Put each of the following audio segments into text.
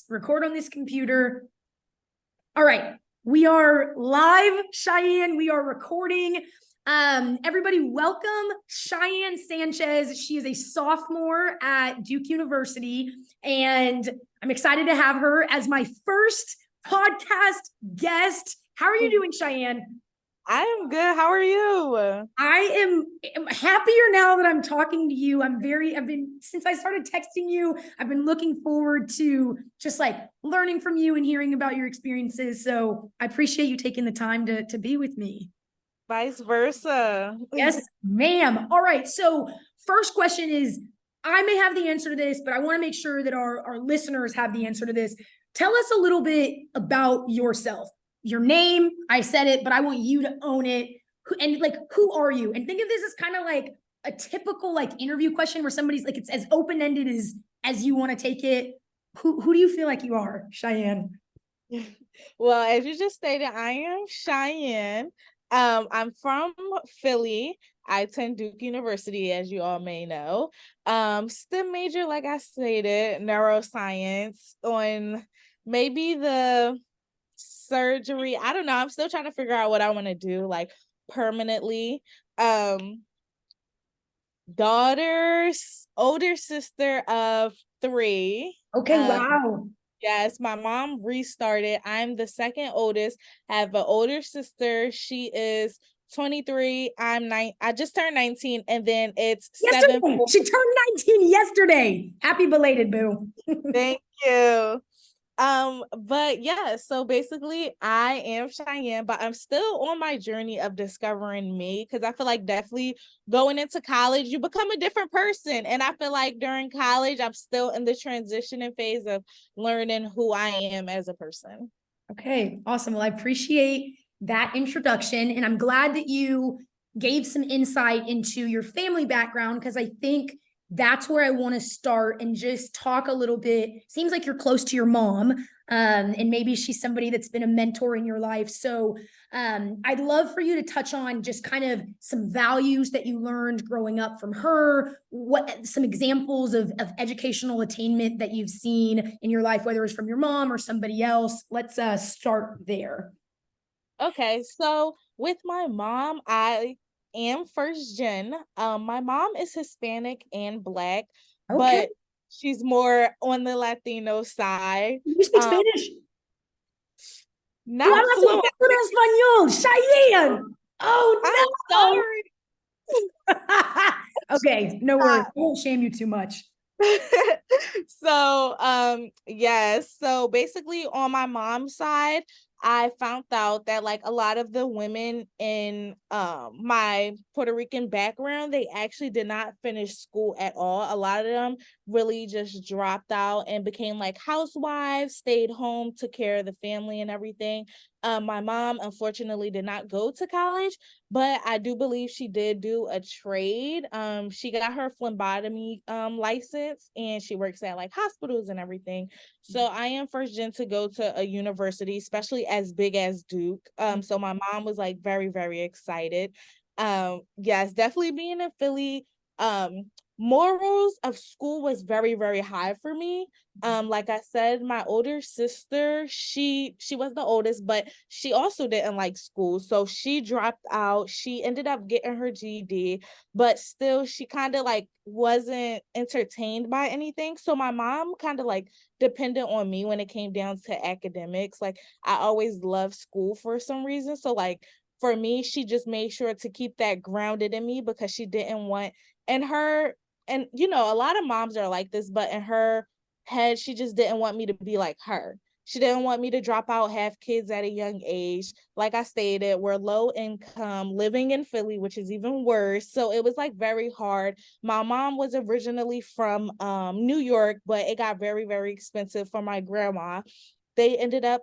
record on this computer. All right, we are live, Cheyenne. We are recording. Everybody, welcome Shaiyan Sanchez. She is a sophomore at Duke University, and I'm excited to have her as my first podcast guest. How are you doing, Cheyenne? I am good. How are you? I am happier now that I'm talking to you. Since I started texting you, I've been looking forward to just like learning from you and hearing about your experiences. So I appreciate you taking the time to be with me. Vice versa. Yes, ma'am. All right. So first question is, I may have the answer to this, but I want to make sure that our listeners have the answer to this. Tell us a little bit about yourself. Your name, I said it, but I want you to own it. And like, who are you? And think of this as kind of like a typical like interview question where somebody's like, it's as open-ended as you want to take it. Who do you feel like you are, Cheyenne? Well, as you just stated, I am Cheyenne. I'm from Philly. I attend Duke University, as you all may know. STEM major, like I stated, neuroscience on maybe the surgery. I don't know. I'm still trying to figure out what I want to do, like permanently. Daughters, older sister of 3. Okay, wow. Yes, my mom restarted. I'm the second oldest. I have an older sister. She is 23. I just turned 19, and then it's yesterday. 7. She turned 19 yesterday. Happy belated, boo. Thank you. But yeah, so basically I am Cheyenne, but I'm still on my journey of discovering me, because I feel like definitely going into college, you become a different person. And I feel like during college, I'm still in the transitioning phase of learning who I am as a person. Okay, awesome. Well, I appreciate that introduction, and I'm glad that you gave some insight into your family background, because I think that's where I want to start and just talk a little bit. Seems like you're close to your mom, and maybe she's somebody that's been a mentor in your life. So I'd love for you to touch on just kind of some values that you learned growing up from her, what some examples of educational attainment that you've seen in your life, whether it's from your mom or somebody else. Let's start there. Okay, so with my mom, I am first gen. My mom is Hispanic and Black, Okay. but she's more on the Latino side. You speak Spanish? Not fluent. Español, Cheyenne. Oh, no. I'm sorry. Okay, no worries. I won't shame you too much. So yes, so basically on my mom's side, I found out that like a lot of the women in my Puerto Rican background, they actually did not finish school at all. A lot of them really just dropped out and became like housewives, stayed home, took care of the family and everything. My mom unfortunately did not go to college, but I do believe she did do a trade. She got her phlebotomy license, and she works at like hospitals and everything. So I am first gen to go to a university, especially as big as Duke. So my mom was like very, very excited. Yes, definitely being in Philly. Morals of school was very, very high for me. Like I said, my older sister, she was the oldest, but she also didn't like school, so she dropped out. She ended up getting her GED, but still she kind of like wasn't entertained by anything. So my mom kind of like depended on me when it came down to academics. Like I always loved school for some reason, so like for me, she just made sure to keep that grounded in me, because she didn't want, and her, and you know, a lot of moms are like this, but in her head, she just didn't want me to be like her. She didn't want me to drop out, have kids at a young age. Like I stated, we're low income, living in Philly, which is even worse. So it was like very hard. My mom was originally from New York, but it got very, very expensive for my grandma. They ended up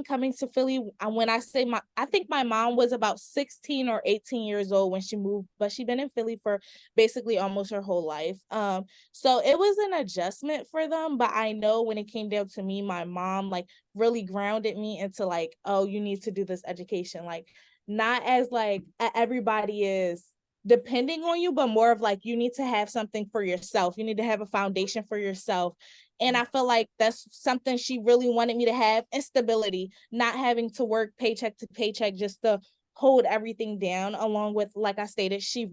coming to Philly. When I say I think my mom was about 16 or 18 years old when she moved, but she'd been in Philly for basically almost her whole life. So it was an adjustment for them, but I know when it came down to me, my mom like really grounded me into like, oh, you need to do this education, like not as like everybody is depending on you, but more of like, you need to have something for yourself. You need to have a foundation for yourself. And I feel like that's something she really wanted me to have, and stability, not having to work paycheck to paycheck just to hold everything down. Along with, like I stated, she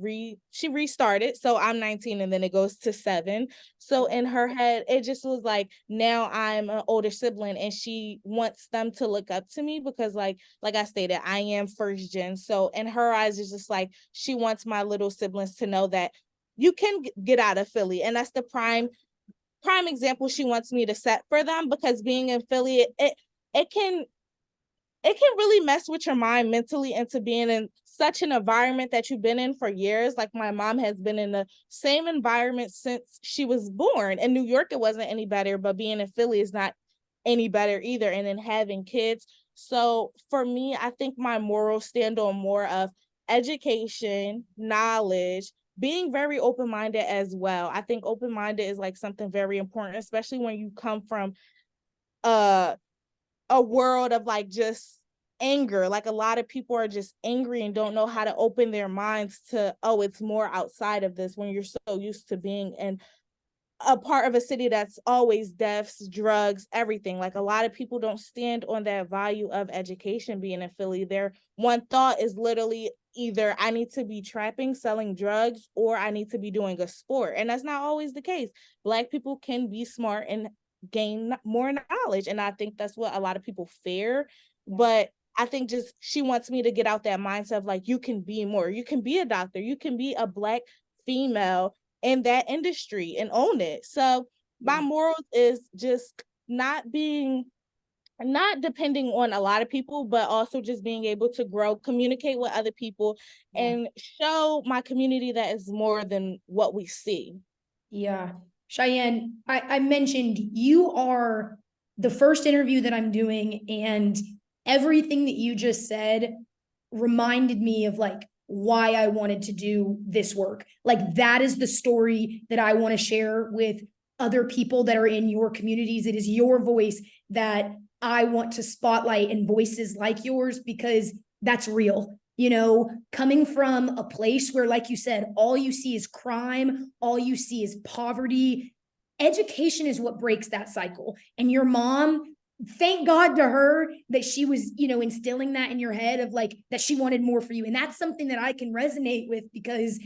restarted. So I'm 19 and then it goes to 7. So in her head, it just was like, now I'm an older sibling and she wants them to look up to me because like I stated, I am first gen. So in her eyes, it's just like she wants my little siblings to know that you can get out of Philly. And that's the prime example she wants me to set for them, because being in Philly, it can really mess with your mind mentally into being in such an environment that you've been in for years. Like my mom has been in the same environment since she was born. In New York, it wasn't any better, but being in Philly is not any better either. And then having kids. So for me, I think my morals stand on more of education, knowledge, being very open-minded as well. I think open-minded is like something very important, especially when you come from uh a world of like just anger. Like a lot of people are just angry and don't know how to open their minds to, oh, it's more outside of this, when you're so used to being in a part of a city that's always deaths, drugs, everything. Like a lot of people don't stand on that value of education being in Philly. Their one thought is literally either I need to be trapping, selling drugs, or I need to be doing a sport. And that's not always the case. Black people can be smart and gain more knowledge. And I think that's what a lot of people fear. But I think just she wants me to get out that mindset of like, you can be more. You can be a doctor. You can be a Black female in that industry and own it. So my morals is just not depending on a lot of people, but also just being able to grow, communicate with other people, and show my community that is more than what we see. Yeah. Cheyenne, I mentioned you are the first interview that I'm doing, and everything that you just said reminded me of like why I wanted to do this work. Like that is the story that I want to share with other people that are in your communities. It is your voice that I want to spotlight, and voices like yours, because that's real. You know, coming from a place where, like you said, all you see is crime, all you see is poverty. Education is what breaks that cycle. And your mom, thank God to her that she was, you know, instilling that in your head of like that she wanted more for you. And that's something that I can resonate with, because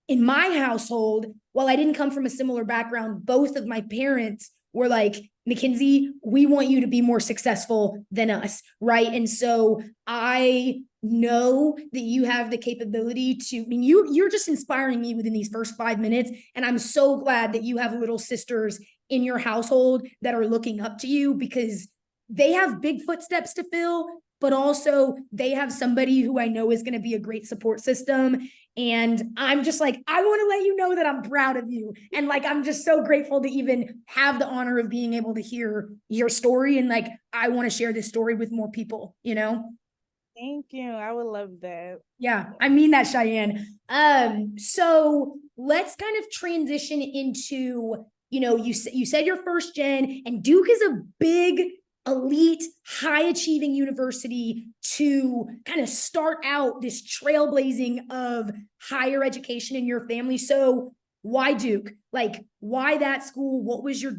in my household, while I didn't come from a similar background, both of my parents were like, Mackenzie, we want you to be more successful than us, right? And so I know that you have the capability to, I mean, you're just inspiring me within these first 5 minutes. And I'm so glad that you have little sisters in your household that are looking up to you, because they have big footsteps to fill, but also they have somebody who I know is going to be a great support system. And I'm just like, I want to let you know that I'm proud of you. And like, I'm just so grateful to even have the honor of being able to hear your story. And like, I want to share this story with more people, you know? Thank you. I would love that. Yeah, I mean that, Cheyenne. So let's kind of transition into, you know, you said you're first gen, and Duke is a big, elite, high achieving university to kind of start out this trailblazing of higher education in your family. So why Duke? Like, why that school? What was your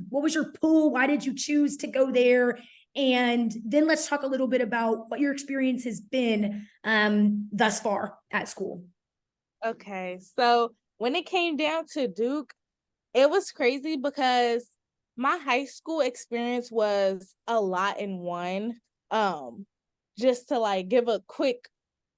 pull? Why did you choose to go there? And then let's talk a little bit about what your experience has been thus far at school. Okay, so when it came down to Duke, it was crazy because my high school experience was a lot in one. Just to like give a quick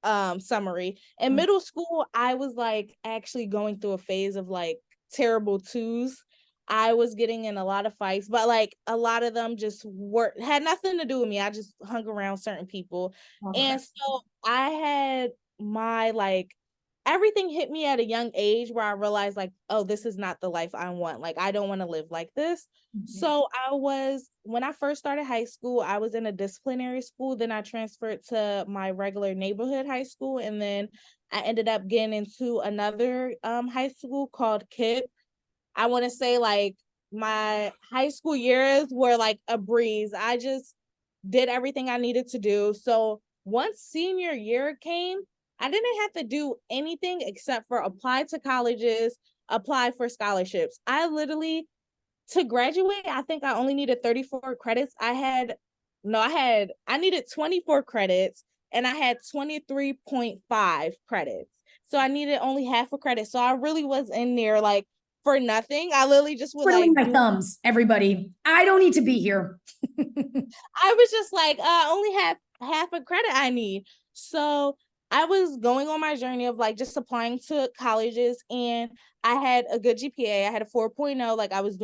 summary. In middle school, I was like actually going through a phase of like terrible twos. I was getting in a lot of fights, but like a lot of them just had nothing to do with me. I just hung around certain people. Okay. And so I had my like everything hit me at a young age where I realized like, oh, this is not the life I want. Like I don't want to live like this. So when I first started high school, I was in a disciplinary school. Then I transferred to my regular neighborhood high school. And then I ended up getting into another high school called KIPP. I want to say like my high school years were like a breeze. I just did everything I needed to do. So once senior year came, I didn't have to do anything except for apply to colleges, apply for scholarships. I literally to graduate, I think I only needed 34 credits. I needed 24 credits and I had 23.5 credits. So I needed only half a credit. So I really was in there like for nothing. I literally just would Twiddling like my thumbs, everybody. I don't need to be here. I was just like, I only have half a credit I need. So I was going on my journey of like just applying to colleges, and I had a good GPA. I had a 4.0. Like I was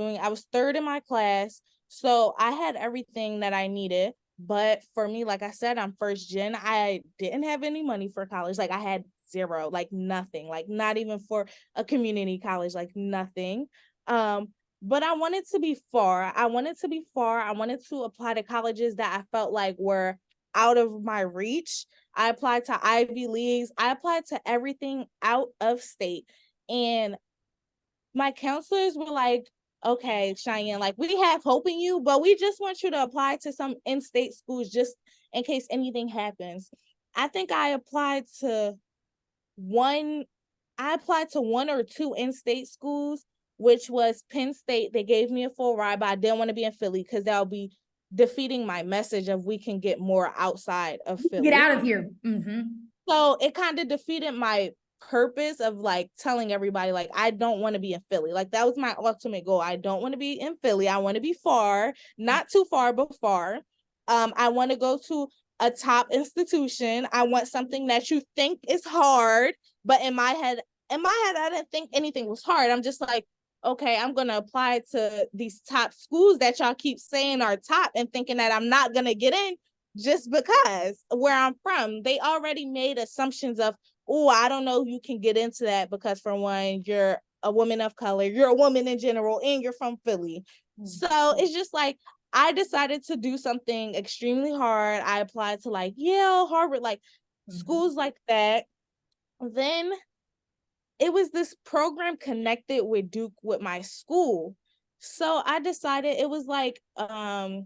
third in my class. So I had everything that I needed. But for me, like I said, I'm first gen. I didn't have any money for college. Like I had zero, like nothing, like not even for a community college, like nothing. Um, but I wanted to be far. I wanted to apply to colleges that I felt like were out of my reach. I applied to Ivy Leagues. I applied to everything out of state. And my counselors were like, okay, Cheyenne, like we have hope in you, but we just want you to apply to some in-state schools just in case anything happens. I think one I applied to one or two in-state schools, which was Penn State. They gave me a full ride, but I didn't want to be in Philly because that'll be defeating my message of we can get more outside of Get Philly. out of here. Mm-hmm. So it kind of defeated my purpose of like telling everybody like I don't want to be in Philly. Like that was my ultimate goal. I don't want to be in Philly. I want to be far, not too far, but far. I want to go to a top institution. I want something that you think is hard, but in my head, I didn't think anything was hard. I'm just like, okay, I'm gonna apply to these top schools that y'all keep saying are top and thinking that I'm not gonna get in just because where I'm from. They already made assumptions of, oh, I don't know you can get into that because for one, you're a woman of color, you're a woman in general, and you're from Philly. So it's just like I decided to do something extremely hard. I applied to like Yale, Harvard, like schools like that. Then it was this program connected with Duke with my school. So I decided it was like a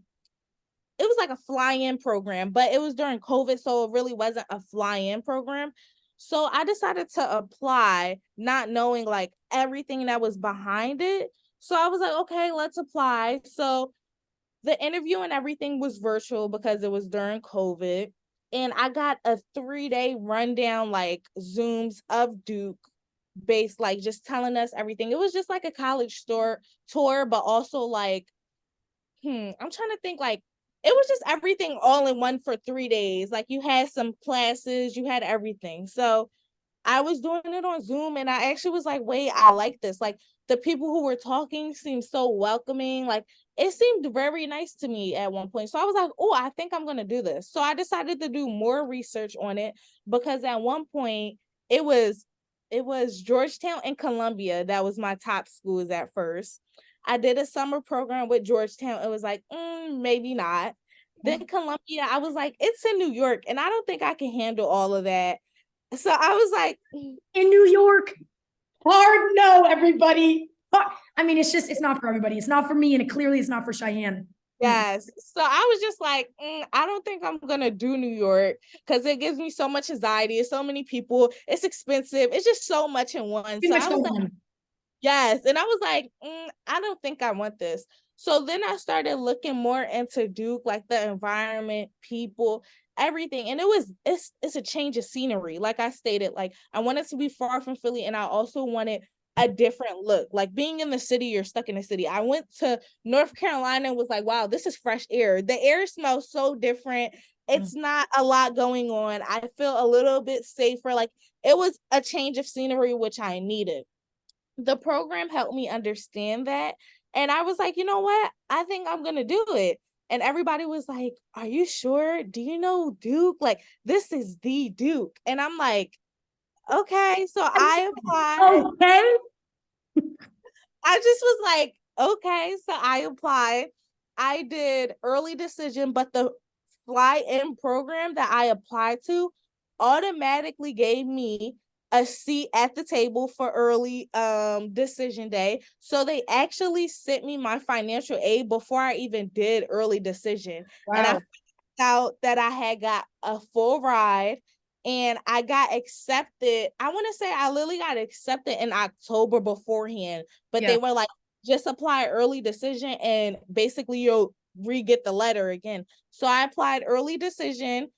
fly-in program, but it was during COVID, so it really wasn't a fly-in program. So I decided to apply, not knowing like everything that was behind it. So I was like, okay, let's apply. So the interview and everything was virtual because it was during COVID. And I got a 3-day rundown, like Zooms of Duke based, like just telling us everything. It was just like a college tour, but also like, I'm trying to think like it was just everything all in one for 3 days. Like you had some classes, you had everything. So I was doing it on Zoom and I actually was like, wait, I like this. Like the people who were talking seemed so welcoming. Like it seemed very nice to me at one point. So I was like, oh, I think I'm going to do this. So I decided to do more research on it because at one point it was Georgetown and Columbia. That was my top schools at first. I did a summer program with Georgetown. It was like, maybe not. Then Columbia, I was like, it's in New York and I don't think I can handle all of that. So I was like, In New York, hard no, everybody. I mean, it's not for everybody. It's not for me, and it clearly is not for Cheyenne. yes. So I was just like, I don't think I'm gonna do New York because it gives me so much anxiety. It's so many people. It's expensive. It's just so much in one. Too So much I was going like, on. yes. And I was like, I don't think I want this. So then I started looking more into Duke, like the environment, people, everything. And it's a change of scenery. Like I stated, like I wanted to be far from Philly and I also wanted a different look. Like being in the city, you're stuck in the city. I went to North Carolina and was like, wow, this is fresh air. The air smells so different. It's not a lot going on. I feel a little bit safer. Like it was a change of scenery, which I needed. The program helped me understand that. And I was like, you know what? I think I'm going to do it. And everybody was like, are you sure? Do you know Duke? Like, this is the Duke. And I'm like, okay. So I applied. Okay. I just was like, okay. So I applied. I did early decision, but the fly in program that I applied to automatically gave me a seat at the table for early decision day. So they actually sent me my financial aid before I even did early decision. Wow. And I found out that I had got a full ride and I got accepted. I want to say I literally got accepted in October beforehand, but Yeah. they were like, just apply early decision and basically you'll re-get the letter again. So I applied early decision,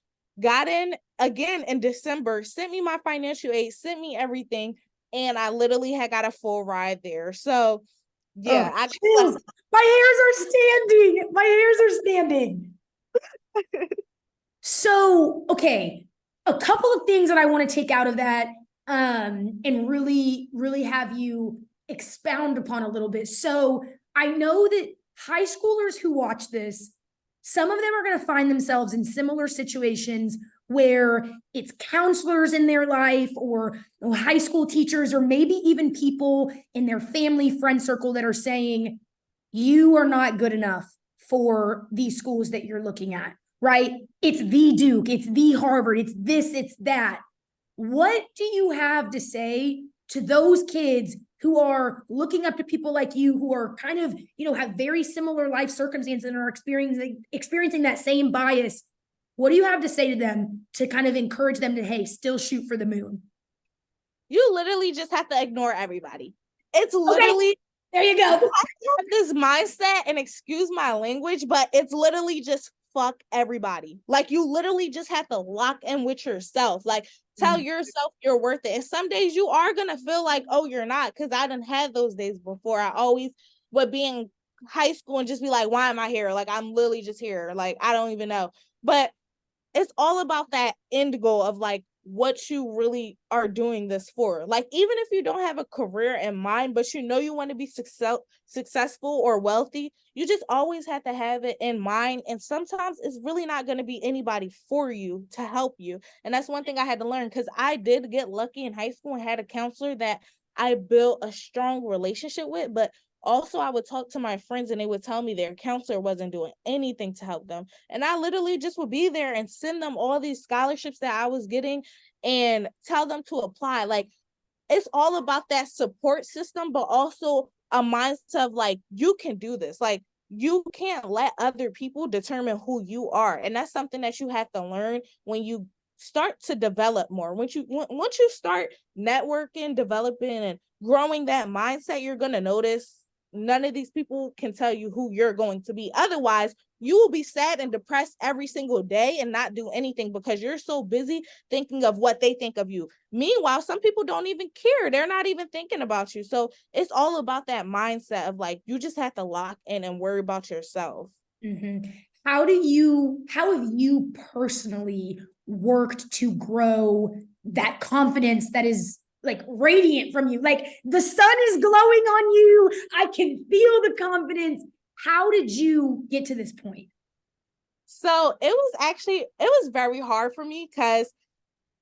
got in again in December, sent me my financial aid, sent me everything, and I literally had got a full ride there. So yeah, Oh, chills. My hairs are standing. My hairs are standing. So, okay, a couple of things that I want to take out of that, and really have you expound upon a little bit. So I know that high schoolers who watch this, some of them are going to find themselves in similar situations where it's counselors in their life or high school teachers, or maybe even people in their family friend circle that are saying, you are not good enough for these schools that you're looking at, right? It's the Duke, it's the Harvard, it's this, it's that. What do you have to say to those kids who are looking up to people like you, who are kind of, have very similar life circumstances and are experiencing that same bias? What do you have to say to them to kind of encourage them to, hey, still shoot for the moon? You literally just have to ignore everybody. It's Okay, literally, there you go. I have this mindset, and excuse my language, but it's literally just fuck everybody. Like, you literally just have to lock in with yourself. Like, tell yourself you're worth it. And some days you are gonna feel like, oh, you're not, because I done had those days before. I always would be in high school and just be like, why am I here? Like, I'm literally just here. Like, I don't even know. But it's all about that end goal of like what you really are doing this for. Like, even if you don't have a career in mind, but you want to be successful or wealthy, you just always have to have it in mind. And sometimes it's really not going to be anybody for you to help you. And that's one thing I had to learn, because I did get lucky in high school and had a counselor that I built a strong relationship with, but also I would talk to my friends and they would tell me their counselor wasn't doing anything to help them. And I literally just would be there and send them all these scholarships that I was getting and tell them to apply. Like, it's all about that support system, but also a mindset of like, you can do this. Like, you can't let other people determine who you are. And that's something that you have to learn when you start to develop more. Once you start networking, developing, and growing that mindset, you're going to notice none of these people can tell you who you're going to be. Otherwise, you will be sad and depressed every single day and not do anything because you're so busy thinking of what they think of you. Meanwhile, some people don't even care. They're not even thinking about you. So it's all about that mindset of like, you just have to lock in and worry about yourself. Mm-hmm. How have you personally worked to grow that confidence that is like radiant from you? Like, the sun is glowing on you. I can feel the confidence. How did you get to this point? So it was very hard for me because,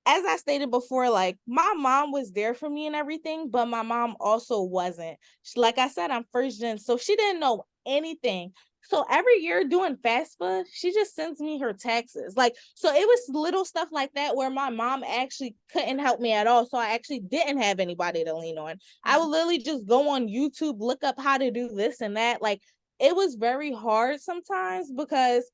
as I stated before, like, my mom was there for me and everything, but my mom also wasn't. Like I said, I'm first gen, so she didn't know anything. So every year doing FAFSA, she just sends me her taxes. Like, so it was little stuff like that where my mom actually couldn't help me at all. So I actually didn't have anybody to lean on. I would literally just go on YouTube, look up how to do this and that. Like, it was very hard sometimes because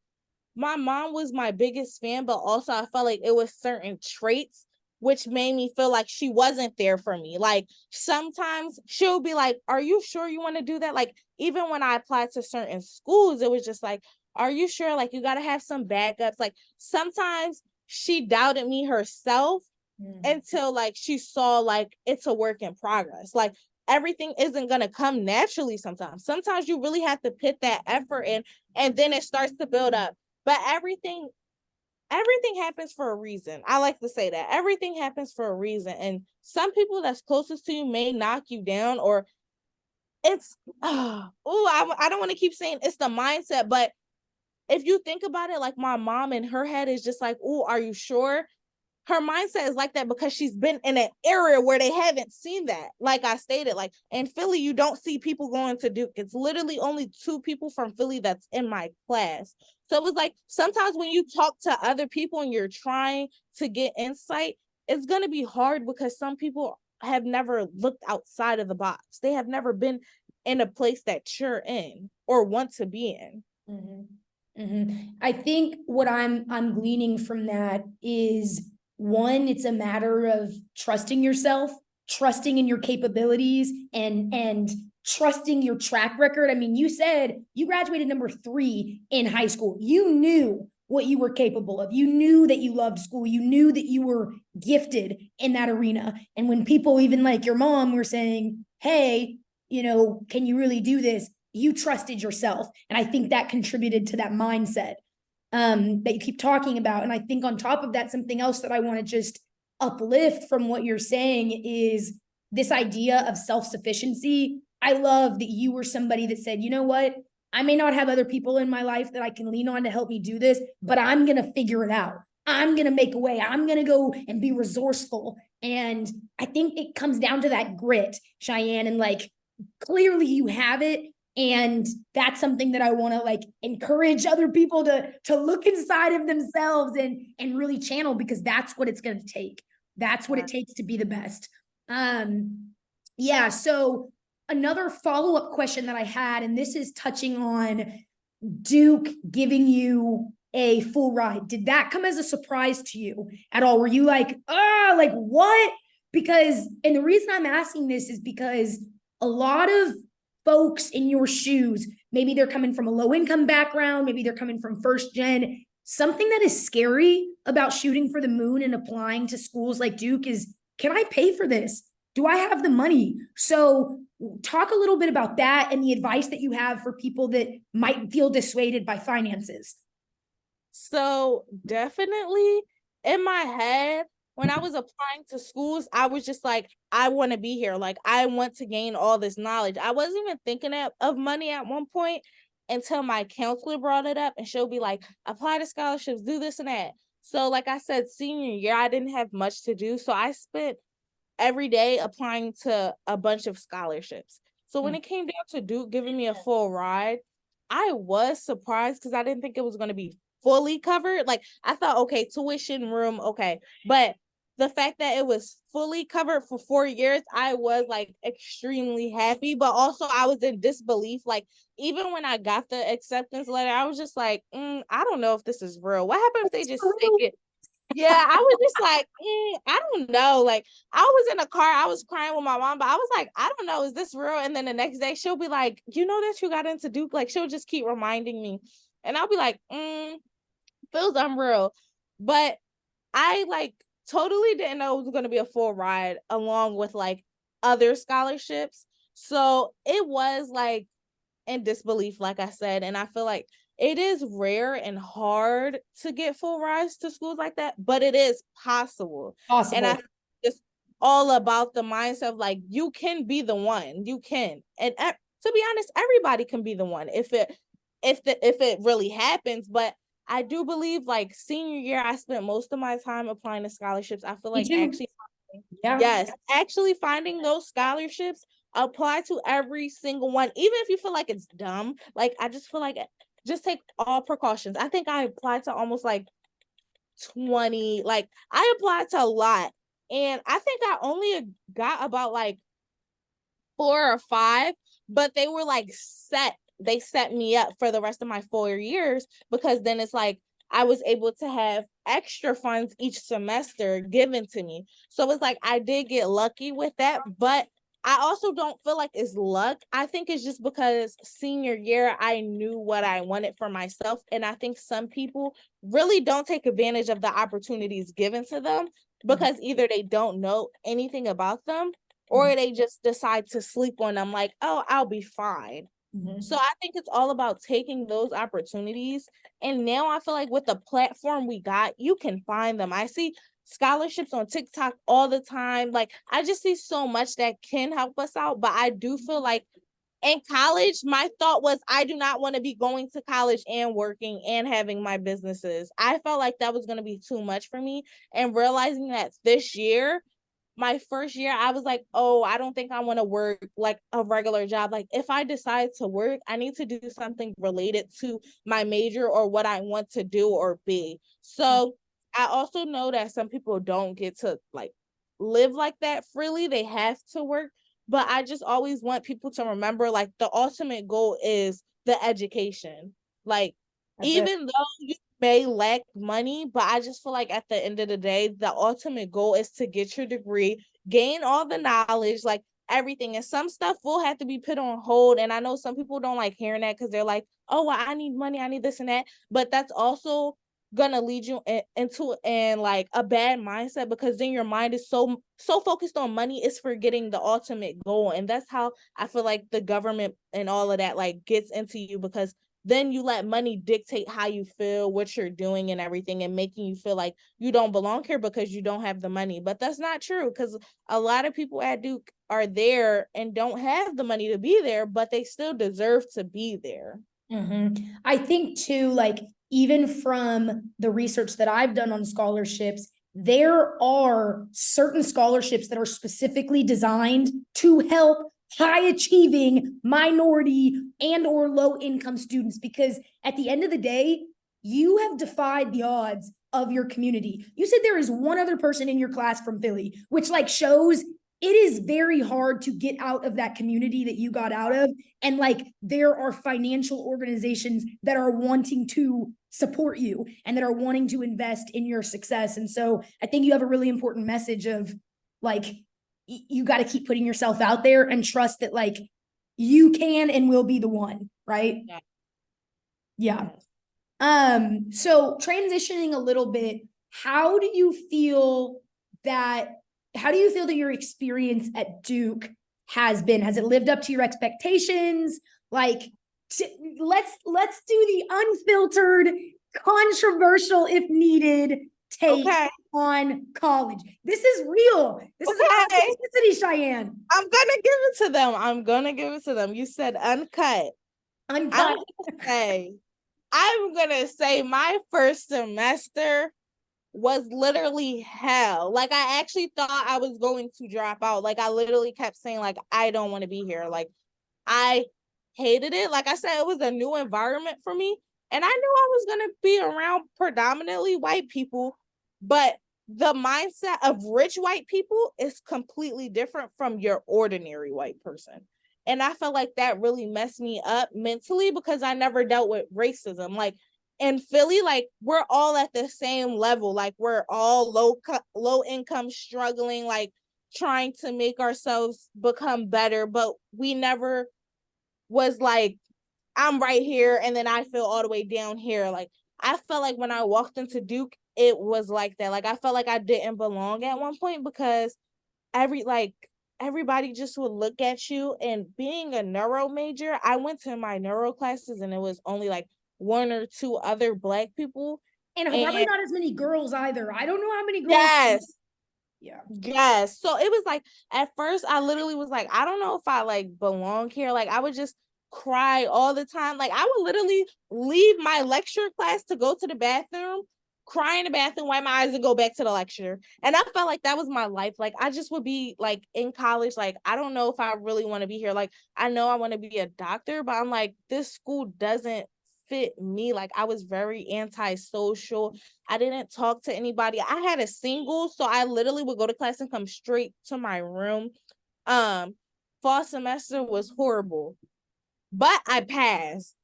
my mom was my biggest fan, but also I felt like it was certain traits which made me feel like she wasn't there for me. Like, sometimes she'll be like, are you sure you want to do that? Like, even when I applied to certain schools, it was just like, are you sure? Like, you got to have some backups. Like, sometimes she doubted me herself until like she saw like it's a work in progress. Like, everything isn't going to come naturally sometimes. Sometimes you really have to put that effort in, and then it starts to build up. But everything happens for a reason. I like to say that everything happens for a reason. And some people that's closest to you may knock you down, or it's I don't want to keep saying it's the mindset, but if you think about it, like, my mom in her head is just like, oh, are you sure? Her mindset is like that because she's been in an area where they haven't seen that. Like I stated, like, in Philly, you don't see people going to Duke. It's literally only 2 people from Philly that's in my class. So it was like, sometimes when you talk to other people and you're trying to get insight, it's going to be hard because some people have never looked outside of the box. They have never been in a place that you're in or want to be in. Mm-hmm. Mm-hmm. I think what I'm gleaning from that is, one, it's a matter of trusting yourself, trusting in your capabilities, and trusting your track record. I mean, you said you graduated number 3 in high school. You knew what you were capable of. You knew that you loved school. You knew that you were gifted in that arena. And when people, even like your mom, were saying, hey, you know, can you really do this? You trusted yourself. And I think that contributed to that mindset that you keep talking about. And I think on top of that, something else that I want to just uplift from what you're saying is this idea of self-sufficiency. I love that you were somebody that said, you know what? I may not have other people in my life that I can lean on to help me do this, but I'm going to figure it out. I'm going to make a way. I'm going to go and be resourceful. And I think it comes down to that grit, Shaiyan, and like, clearly you have it. And that's something that I want to like encourage other people to look inside of themselves and really channel, because that's what it's going to take. That's what it takes to be the best. Yeah. So another follow-up question that I had, and this is touching on Duke giving you a full ride. Did that come as a surprise to you at all? Were you like, like what? Because, and the reason I'm asking this is because a lot of folks in your shoes, maybe they're coming from a low income background, maybe they're coming from first gen. Something that is scary about shooting for the moon and applying to schools like Duke is, can I pay for this? Do I have the money? So talk a little bit about that and the advice that you have for people that might feel dissuaded by finances. So definitely in my head, when I was applying to schools, I was just like, I want to be here. Like, I want to gain all this knowledge. I wasn't even thinking of money at one point until my counselor brought it up, and she'll be like, apply to scholarships, do this and that. So like I said, senior year, I didn't have much to do. So I spent every day applying to a bunch of scholarships. So when it came down to Duke giving me a full ride, I was surprised because I didn't think it was going to be fully covered. Like, I thought, okay, tuition, room, okay. But the fact that it was fully covered for 4 years, I was like extremely happy, but also I was in disbelief. Like, even when I got the acceptance letter, I was just like, I don't know if this is real. What happened if they just take it? Yeah, I was just like, I don't know. Like, I was in a car, I was crying with my mom, but I was like, I don't know, is this real? And then the next day she'll be like, you know that you got into Duke? Like, she'll just keep reminding me. And I'll be like, feels unreal. But I like totally didn't know it was going to be a full ride along with like other scholarships. So it was like in disbelief, like I said. And I feel like it is rare and hard to get full rides to schools like that, but it is possible. And I it's all about the mindset of like, you can be the one. You can. And to be honest, everybody can be the one if it really happens. But I do believe like senior year, I spent most of my time applying to scholarships. I feel like actually finding those scholarships, apply to every single one, even if you feel like it's dumb. Like, I just feel like just take all precautions. I think I applied to almost like 20, like I applied to a lot. And I think I only got about like 4 or 5, but they were like set. They set me up for the rest of my 4 years, because then it's like I was able to have extra funds each semester given to me. So it's like I did get lucky with that, but I also don't feel like it's luck. I think it's just because senior year, I knew what I wanted for myself. And I think some people really don't take advantage of the opportunities given to them because either they don't know anything about them or they just decide to sleep on them like, oh, I'll be fine. So I think it's all about taking those opportunities. And now I feel like with the platform we got, you can find them. I see scholarships on TikTok all the time. Like, I just see so much that can help us out. But I do feel like in college, my thought was I do not want to be going to college and working and having my businesses. I felt like that was going to be too much for me. And realizing that this year, my first year, I was like, oh, I don't think I want to work like a regular job. Like, if I decide to work, I need to do something related to my major or what I want to do or be. So I also know that some people don't get to like live like that freely. They have to work. But I just always want people to remember, like, the ultimate goal is the education. Like, even though you may lack money, but I just feel like at the end of the day, the ultimate goal is to get your degree, gain all the knowledge, like everything. And some stuff will have to be put on hold. And I know some people don't like hearing that because they're like, oh, well, I need money, I need this and that. But that's also gonna lead you into like a bad mindset, because then your mind is so focused on money, it's forgetting the ultimate goal. And that's how I feel like the government and all of that like gets into you, because then you let money dictate how you feel, what you're doing and everything, and making you feel like you don't belong here because you don't have the money. But that's not true, because a lot of people at Duke are there and don't have the money to be there, but they still deserve to be there. I think too, like, even from the research that I've done on scholarships, there are certain scholarships that are specifically designed to help high achieving minority and or low income students, because at the end of the day, you have defied the odds of your community. You said there is one other person in your class from Philly, which like shows it is very hard to get out of that community that you got out of. And like, there are financial organizations that are wanting to support you and that are wanting to invest in your success. And so I think you have a really important message of like, you got to keep putting yourself out there and trust that like you can and will be the one, right? Yeah. So transitioning a little bit, how do you feel that your experience at Duke has been? Has it lived up to your expectations? Like, let's do the unfiltered, controversial if needed take on college. This is real. This is authenticity, Cheyenne. I'm gonna give it to them. You said uncut. I'm gonna say my first semester was literally hell. Like, I actually thought I was going to drop out. Like, I literally kept saying, like, I don't want to be here. Like, I hated it. Like I said, it was a new environment for me. And I knew I was going to be around predominantly white people. But the mindset of rich white people is completely different from your ordinary white person. And I felt like that really messed me up mentally, because I never dealt with racism. Like, in Philly, like, we're all at the same level. Like, we're all low income, struggling, like trying to make ourselves become better. But we never was like, I'm right here and then I feel all the way down here. Like, I felt like when I walked into Duke, it was like that. Like, I felt like I didn't belong at one point, because everybody just would look at you. And being a neuro major, I went to my neuro classes and it was only like one or two other Black people. And probably not as many girls either. I don't know how many girls. Yes. Yeah. Yes. So it was like, at first I literally was like, I don't know if I like belong here. Like, I would just cry all the time. Like, I would literally leave my lecture class to go to the bathroom, cry in the bathroom, wipe my eyes, and go back to the lecture. And I felt like that was my life. Like, I just would be like in college, like, I don't know if I really want to be here. Like, I know I want to be a doctor, but I'm like, this school doesn't fit me. Like, I was very antisocial. I didn't talk to anybody. I had a single, so I literally would go to class and come straight to my room. Fall semester was horrible, but I passed.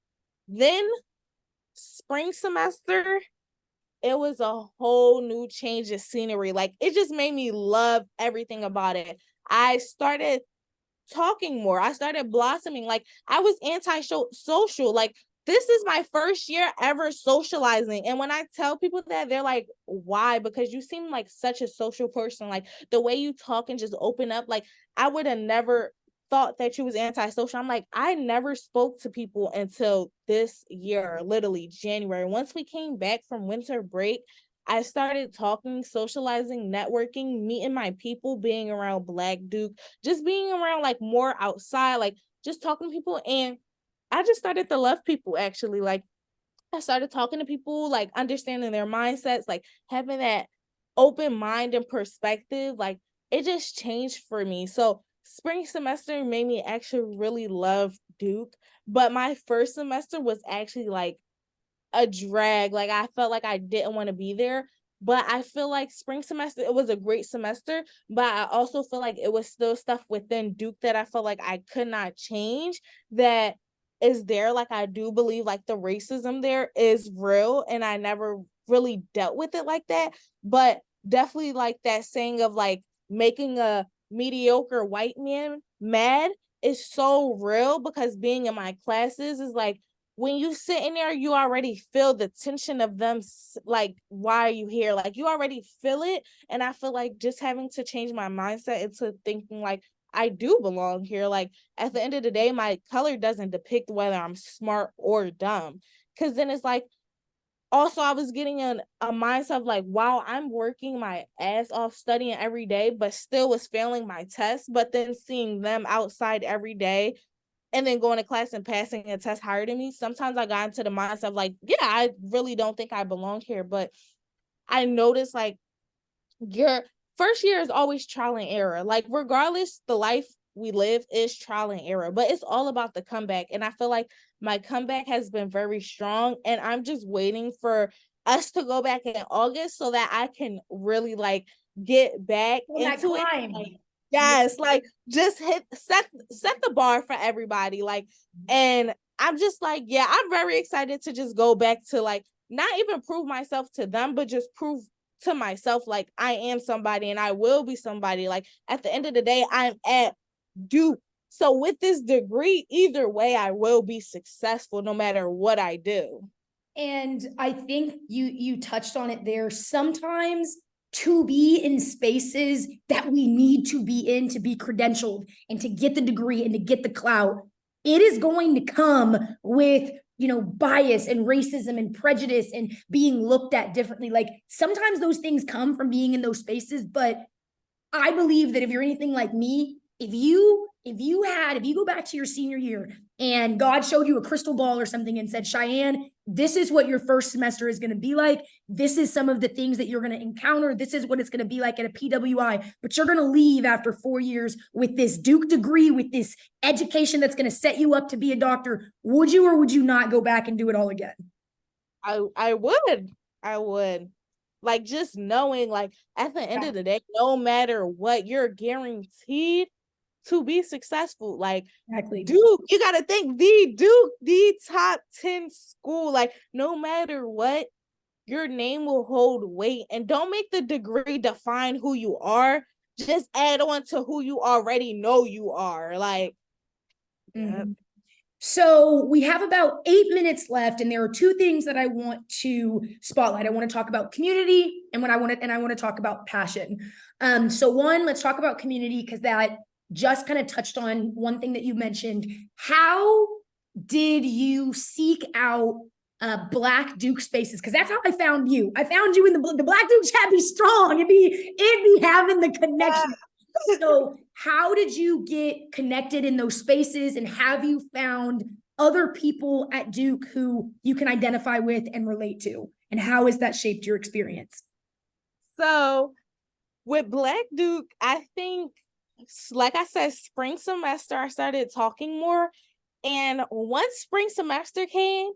Then spring semester, it was a whole new change of scenery. Like, it just made me love everything about it. I started talking more. I started blossoming. Like, I was anti-social. Like, this is my first year ever socializing. And when I tell people that, they're like, why? Because you seem like such a social person. Like, the way you talk and just open up, like, I would have never thought that you was antisocial. I'm like, I never spoke to people until this year, literally January. Once we came back from winter break, I started talking, socializing, networking, meeting my people, being around Black Duke, just being around like more outside, like just talking to people. And I just started to love people, actually. Like, I started talking to people, like understanding their mindsets, like having that open mind and perspective. Like, it just changed for me. So spring semester made me actually really love Duke. But my first semester was actually like a drag. Like, I felt like I didn't want to be there. But I feel like spring semester, it was a great semester, but I also feel like it was still stuff within Duke that I felt like I could not change, that is there. Like, I do believe like the racism there is real, and I never really dealt with it like that. But definitely like that saying of like making a mediocre white man mad is so real, because being in my classes is like, when you sit in there, you already feel the tension of them, like, why are you here? Like, you already feel it. And I feel like just having to change my mindset into thinking like, I do belong here. Like, at the end of the day, my color doesn't depict whether I'm smart or dumb. Because then it's like, also I was getting a mindset of like, wow, I'm working my ass off studying every day, but still was failing my tests. But then seeing them outside every day and then going to class and passing a test higher than me, sometimes I got into the mindset of like, yeah, I really don't think I belong here. But I noticed like, your first year is always trial and error. Like, regardless, the life we live is trial and error, but it's all about the comeback. And I feel like my comeback has been very strong, and I'm just waiting for us to go back in August so that I can really like get back into it. Like, yes, like just set the bar for everybody. Like, and I'm just like, yeah, I'm very excited to just go back to like, not even prove myself to them, but just prove to myself like I am somebody and I will be somebody. Like, at the end of the day, I'm at Duke. So with this degree, either way, I will be successful no matter what I do. And I think you touched on it there. Sometimes to be in spaces that we need to be in to be credentialed and to get the degree and to get the clout, it is going to come with, you know, bias and racism and prejudice and being looked at differently. Like, sometimes those things come from being in those spaces, but I believe that if you're anything like me, if you go back to your senior year and God showed you a crystal ball or something and said, Cheyenne, this is what your first semester is going to be like. This is some of the things that you're going to encounter. This is what it's going to be like at a PWI, but you're going to leave after 4 years with this Duke degree, with this education that's going to set you up to be a doctor. Would you or would you not go back and do it all again? I would. Like, just knowing like, at the end of the day, no matter what, you're guaranteed to be successful. Like, Exactly. Duke, you got to think, the Duke, the top 10 school, like, no matter what, your name will hold weight. And don't make the degree define who you are. Just add on to who you already know you are. Like, mm-hmm. So we have about 8 minutes left, and there are two things that I want to spotlight. I want to talk about community, and I want to talk about passion. So one, let's talk about community, because that just kind of touched on one thing that you mentioned. How did you seek out Black Duke spaces? Because that's how I found you. I found you in the Black Duke chat. Be strong. It'd be having the connection. So how did you get connected in those spaces, and have you found other people at Duke who you can identify with and relate to? And how has that shaped your experience? So with Black Duke, I think, like I said, spring semester, I started talking more. And once spring semester came,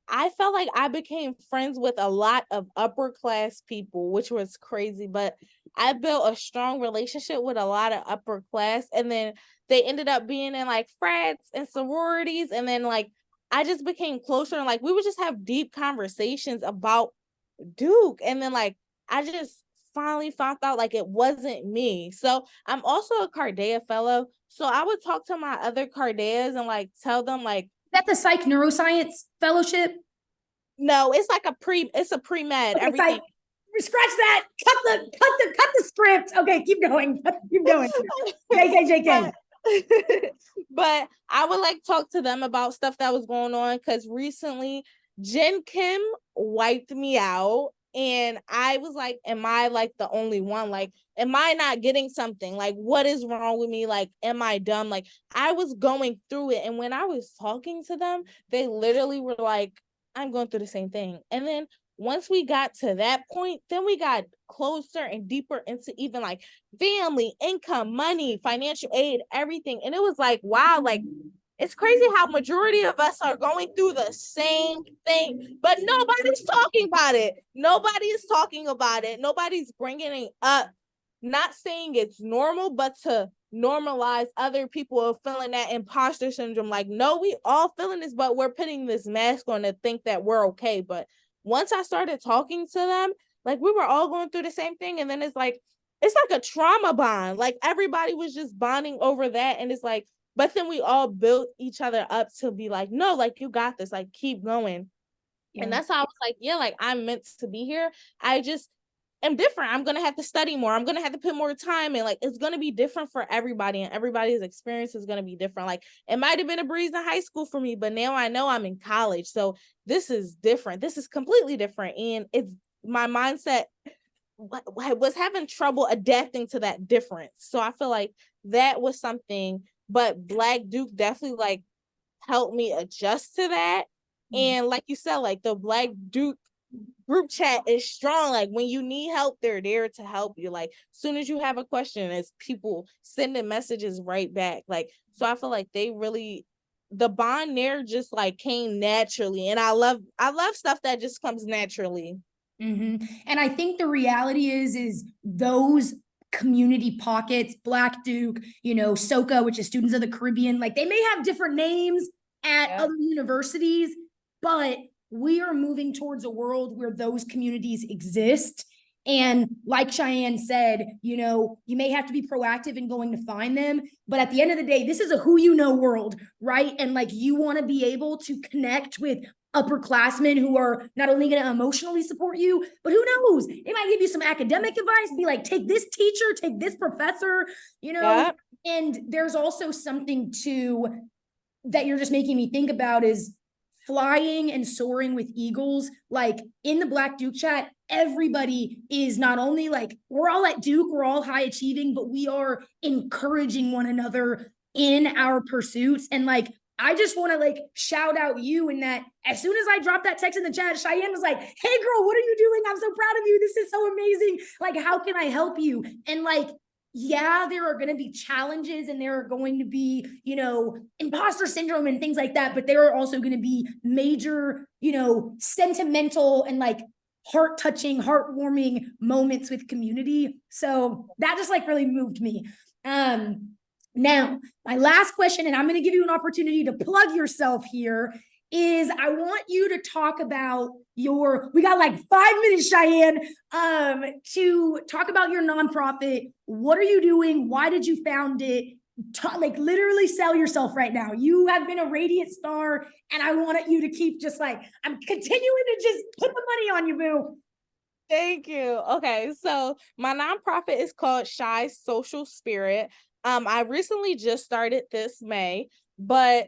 I felt like I became friends with a lot of upper class people, which was crazy. But I built a strong relationship with a lot of upper class. And then they ended up being in like frats and sororities. And then like, I just became closer, and like, we would just have deep conversations about Duke. And then like, I just finally found out like it wasn't me. So I'm also a Cardea fellow. So I would talk to my other Cardeas and like tell them like, Is that the Psych Neuroscience Fellowship? no, it's like it's a pre-med, Okay, everything. Scratch that. Cut the script. Okay, keep going. Keep going. JK. But I would like talk to them about stuff that was going on, because recently Jen Kim wiped me out. And I was like, am I like the only one? Like, am I not getting something? Like, what is wrong with me? Like, am I dumb? Like, I was going through it. And when I was talking to them, they literally were like, I'm going through the same thing. And then once we got to that point, then we got closer and deeper into even like family, income, money, financial aid, everything. And it was like, wow, like, it's crazy how majority of us are going through the same thing, but nobody's talking about it. Nobody is talking about it. Nobody's bringing it up. Not saying it's normal, but to normalize other people of feeling that imposter syndrome. Like, no, we all feeling this, but we're putting this mask on to think that we're okay. But once I started talking to them, like, we were all going through the same thing. And then it's like, it's like a trauma bond. Like everybody was just bonding over that. And it's like, but then we all built each other up to be like, no, like you got this, like keep going. And Yeah. that's how I was like, yeah, like I'm meant to be here. I just am different. I'm gonna have to study more. I'm gonna have to put more time in. Like it's gonna be different for everybody, and everybody's experience is gonna be different. Like it might have been a breeze in high school for me, but now I know I'm in college. So this is different. This is completely different. And it's my mindset was having trouble adapting to that difference. So I feel like that was something, but Black Duke definitely like helped me adjust to that. And like you said, like the Black Duke group chat is strong. Like when you need help, they're there to help you. Like as soon as you have a question, it's people sending messages right back. Like, so I feel like they really, the bond there just like came naturally. And I love stuff that just comes naturally. Mm-hmm. And I think the reality is those community pockets, Black Duke, you know, SOCA, which is Students of the Caribbean, like they may have different names at other universities, but we are moving towards a world where those communities exist. And like Cheyenne said, you know, you may have to be proactive in going to find them, but at the end of the day, this is a who you know world, right? And like you want to be able to connect with upperclassmen who are not only going to emotionally support you, but who knows? They might give you some academic advice, be like, take this teacher, take this professor, you know? Yep. And there's also something to that you're just making me think about is flying and soaring with eagles. Like in the Black Duke chat, everybody is not only like, we're all at Duke, we're all high achieving, but we are encouraging one another in our pursuits. And like, I just want to like shout out you in that as soon as I dropped that text in the chat, Cheyenne was like, hey girl, what are you doing? I'm so proud of you. This is so amazing. Like, how can I help you? And like, yeah, there are going to be challenges and there are going to be, you know, imposter syndrome and things like that. But there are also going to be major, you know, sentimental and like heart touching, heartwarming moments with community. So that just like really moved me. Now, my last question, and I'm going to give you an opportunity to plug yourself here, is I want you to talk about we got like 5 minutes, Cheyenne, to talk about your nonprofit. What are you doing? Why did you found it? Like literally sell yourself right now. You have been a radiant star, and I want you to keep just like, I'm continuing to just put the money on you, boo. Thank you. Okay, so my nonprofit is called Shy Social Spirit. I recently just started this May, but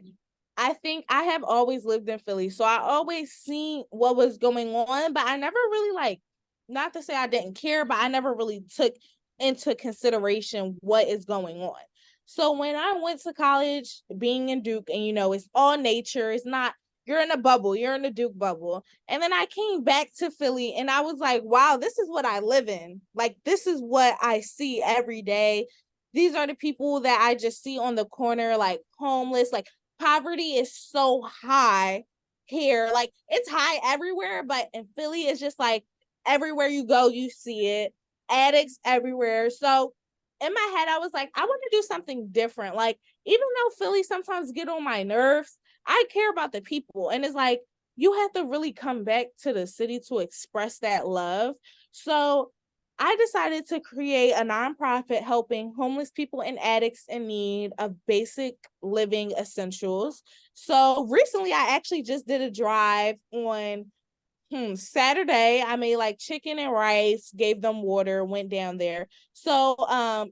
I think I have always lived in Philly, so I always seen what was going on, but I never really like, not to say I didn't care, but I never really took into consideration what is going on. So when I went to college, being in Duke, and you know, it's all nature, it's not, you're in a bubble, you're in a Duke bubble. And then I came back to Philly and I was like, wow, this is what I live in. Like, this is what I see every day. These are the people that I just see on the corner, like homeless. Like, poverty is so high here. Like, it's high everywhere, but in Philly, it's just like everywhere you go, you see it. Addicts everywhere. So in my head, I was like, I want to do something different. Like, even though Philly sometimes get on my nerves, I care about the people. And it's like, you have to really come back to the city to express that love. So I decided to create a nonprofit helping homeless people and addicts in need of basic living essentials. So recently, I actually just did a drive on Saturday. I made like chicken and rice, gave them water, went down there. So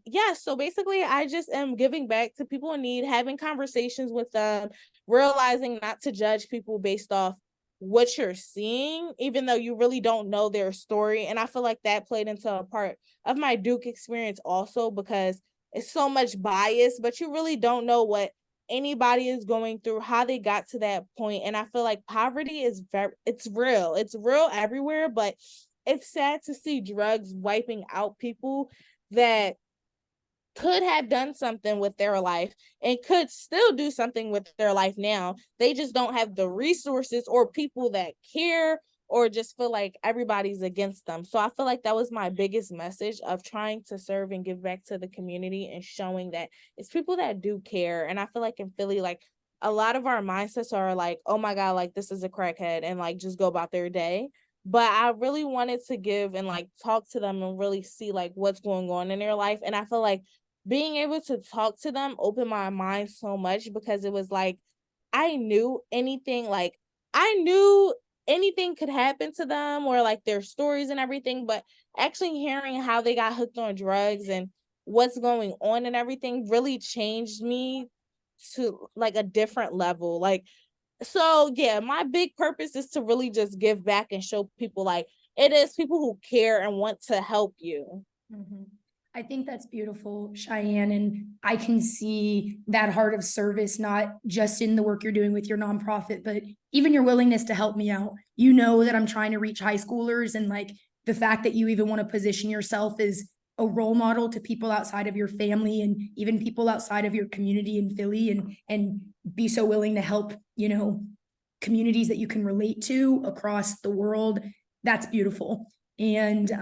yeah, so basically I just am giving back to people in need, having conversations with them, realizing not to judge people based off what you're seeing, even though you really don't know their story. And I feel like that played into a part of my Duke experience also, because it's so much bias, but you really don't know what anybody is going through, how they got to that point. And I feel like poverty is it's real everywhere, but it's sad to see drugs wiping out people that could have done something with their life and could still do something with their life now. They just don't have the resources or people that care, or just feel like everybody's against them. So I feel like that was my biggest message of trying to serve and give back to the community, and showing that it's people that do care. And I feel like in Philly, like a lot of our mindsets are like, oh my God, like this is a crackhead, and like just go about their day. but I really wanted to give and like talk to them and really see like what's going on in their life. And I feel like being able to talk to them opened my mind so much, because it was like I knew anything, like I knew anything could happen to them, or like their stories and everything, but actually hearing how they got hooked on drugs and what's going on and everything really changed me to like a different level. Like, so yeah, my big purpose is to really just give back and show people like it is people who care and want to help you. Mhm. I think that's beautiful, Cheyenne. And I can see that heart of service, not just in the work you're doing with your nonprofit, but even your willingness to help me out. You know that I'm trying to reach high schoolers, and like the fact that you even want to position yourself as a role model to people outside of your family and even people outside of your community in Philly, and be so willing to help, communities that you can relate to across the world. That's beautiful. And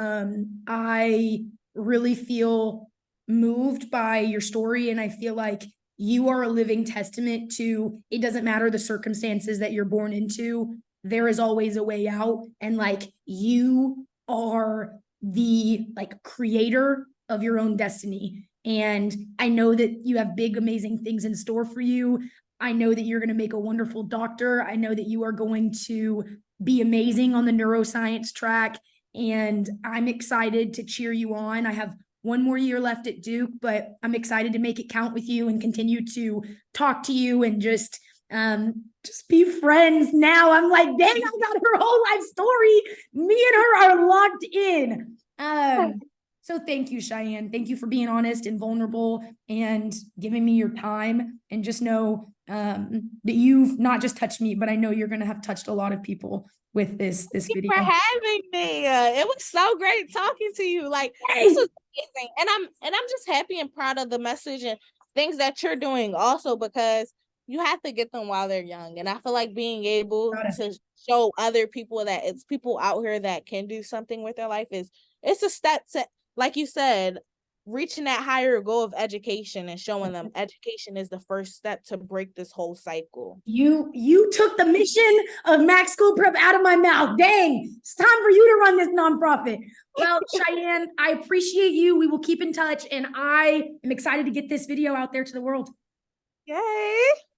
I really feel moved by your story. And I feel like you are a living testament to it doesn't matter the circumstances that you're born into, there is always a way out. And like you are the like creator of your own destiny. And I know that you have big, amazing things in store for you. I know that you're going to make a wonderful doctor. I know that you are going to be amazing on the neuroscience track. And I'm excited to cheer you on. I have one more year left at Duke, but I'm excited to make it count with you and continue to talk to you and just be friends now. I'm like, dang, I got her whole life story. Me and her are locked in. So thank you, Cheyenne. Thank you for being honest and vulnerable and giving me your time. And just know that you've not just touched me, but I know you're going to have touched a lot of people with this video. For having me. It was so great talking to you. Like, Hey. this was amazing. And I'm just happy and proud of the message and things that you're doing also, because you have to get them while they're young. And I feel like being able to show other people that it's people out here that can do something with their life it's a step to, like you said, reaching that higher goal of education and showing them education is the first step to break this whole cycle. You took the mission of Max School Prep out of my mouth. Dang, it's time for you to run this nonprofit. Well, Cheyenne, I appreciate you. We will keep in touch, and I am excited to get this video out there to the world. Yay.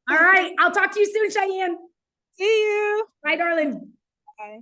All right, I'll talk to you soon, Cheyenne. See you. Bye, darling. Bye.